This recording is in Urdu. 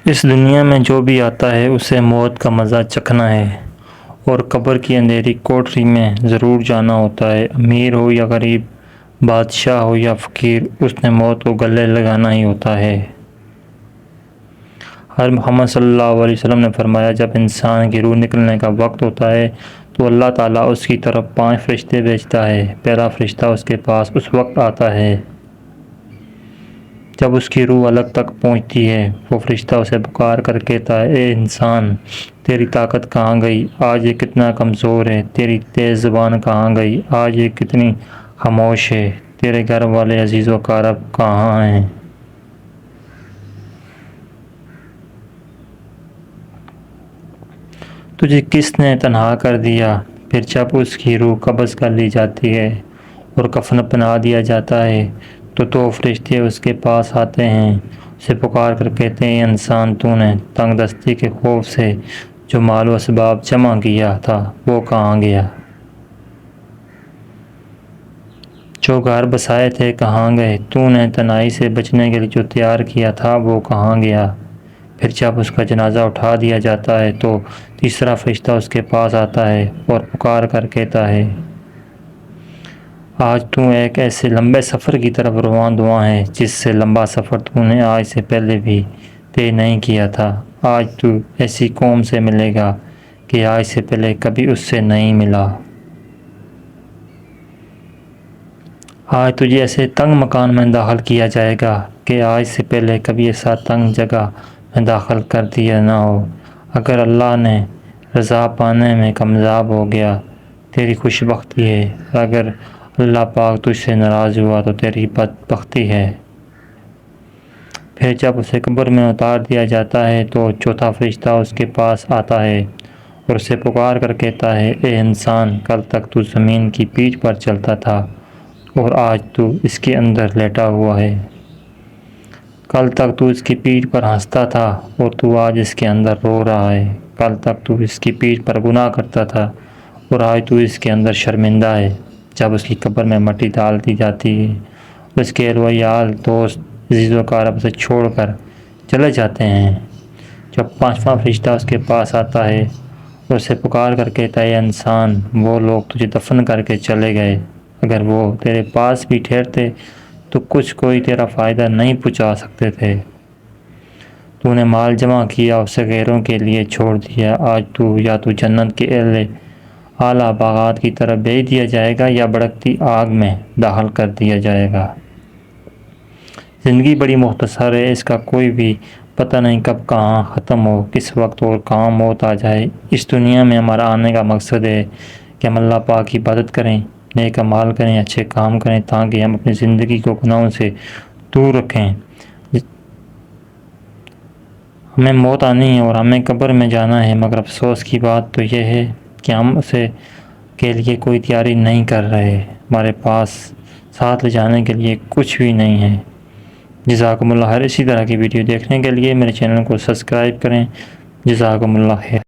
اس دنیا میں جو بھی آتا ہے اسے موت کا مزہ چکھنا ہے اور قبر کی اندھیری کوٹری میں ضرور جانا ہوتا ہے۔ امیر ہو یا غریب، بادشاہ ہو یا فقیر، اس نے موت کو گلے لگانا ہی ہوتا ہے۔ حضرت محمد صلی اللہ علیہ وسلم نے فرمایا، جب انسان کی روح نکلنے کا وقت ہوتا ہے تو اللہ تعالیٰ اس کی طرف 5 فرشتے بھیجتا ہے۔ پہلا فرشتہ اس کے پاس اس وقت آتا ہے جب اس کی روح الگ تک پہنچتی ہے۔ وہ فرشتہ اسے پکار کر کہتا ہے، اے انسان، تیری طاقت کہاں گئی؟ آج یہ کتنا کمزور ہے۔ تیری تیز زبان کہاں گئی؟ آج یہ کتنی خاموش ہے۔ تیرے گھر والے، عزیز و اقارب کہاں ہیں؟ تجھے کس نے تنہا کر دیا؟ پھر جب اس کی روح قبض کر لی جاتی ہے اور کفن پہنا دیا جاتا ہے تو 2 فرشتے اس کے پاس آتے ہیں، اسے پکار کر کہتے ہیں، اے انسان، تو نے تنگ دستی کے خوف سے جو مال و اسباب جمع کیا تھا وہ کہاں گیا؟ جو گھر بسائے تھے کہاں گئے؟ تو نے تنہائی سے بچنے کے لیے جو تیار کیا تھا وہ کہاں گیا؟ پھر جب اس کا جنازہ اٹھا دیا جاتا ہے تو تیسرا فرشتہ اس کے پاس آتا ہے اور پکار کر کہتا ہے، آج تو ایک ایسے لمبے سفر کی طرف رواں ہے جس سے لمبا سفر تو نے آج سے پہلے بھی طے نہیں کیا تھا۔ آج تو ایسی قوم سے ملے گا کہ آج سے پہلے کبھی اس سے نہیں ملا۔ آج تجھے ایسے تنگ مکان میں داخل کیا جائے گا کہ آج سے پہلے کبھی ایسا تنگ جگہ میں داخل کر دیا نہ ہو۔ اگر اللہ نے رضا پانے میں کامیاب ہو گیا تیری خوش بختی ہے، اگر اللہ پاک تجھ سے ناراض ہوا تو تیری بدبختی ہے۔ پھر جب اسے قبر میں اتار دیا جاتا ہے تو چوتھا فرشتہ اس کے پاس آتا ہے اور اسے پکار کر کہتا ہے، اے انسان، کل تک تو زمین کی پیٹھ پر چلتا تھا اور آج تو اس کے اندر لیٹا ہوا ہے۔ کل تک تو اس کی پیٹھ پر ہنستا تھا اور تو آج اس کے اندر رو رہا ہے۔ کل تک تو اس کی پیٹھ پر گناہ کرتا تھا اور آج تو اس کے اندر شرمندہ ہے۔ جب اس کی قبر میں مٹی ڈال دی جاتی ہے، اس کے اہل و عیال، دوست، عزیز و اقارب اسے چھوڑ کر چلے جاتے ہیں۔ جب 5واں فرشتہ اس کے پاس آتا ہے اور اسے پکار کر کہتا ہے، اے انسان، وہ لوگ تجھے دفن کر کے چلے گئے، اگر وہ تیرے پاس بھی ٹھہرتے تو کوئی تیرا فائدہ نہیں پہنچا سکتے تھے۔ تو نے مال جمع کیا، اسے غیروں کے لیے چھوڑ دیا۔ آج تو یا تو جنت کے اعلیٰ باغات کی طرف بھیج دیا جائے گا یا بھڑکتی آگ میں داخل کر دیا جائے گا۔ زندگی بڑی مختصر ہے، اس کا کوئی بھی پتہ نہیں کب کہاں ختم ہو، کس وقت اور کہاں موت آ جائے۔ اس دنیا میں ہمارا آنے کا مقصد ہے کہ ہم اللہ پاک کی عبادت کریں، نیک اعمال کریں، اچھے کام کریں تاکہ ہم اپنی زندگی کو گناہوں سے دور رکھیں۔ ہمیں موت آنی ہے اور ہمیں قبر میں جانا ہے، مگر افسوس کی بات تو یہ ہے کہ ہم اسے کے لیے کوئی تیاری نہیں کر رہے۔ ہمارے پاس ساتھ لے جانے کے لیے کچھ بھی نہیں ہے۔ جزاکم اللہ خیر۔ اسی طرح کی ویڈیو دیکھنے کے لیے میرے چینل کو سبسکرائب کریں۔ جزاکم اللہ خیر۔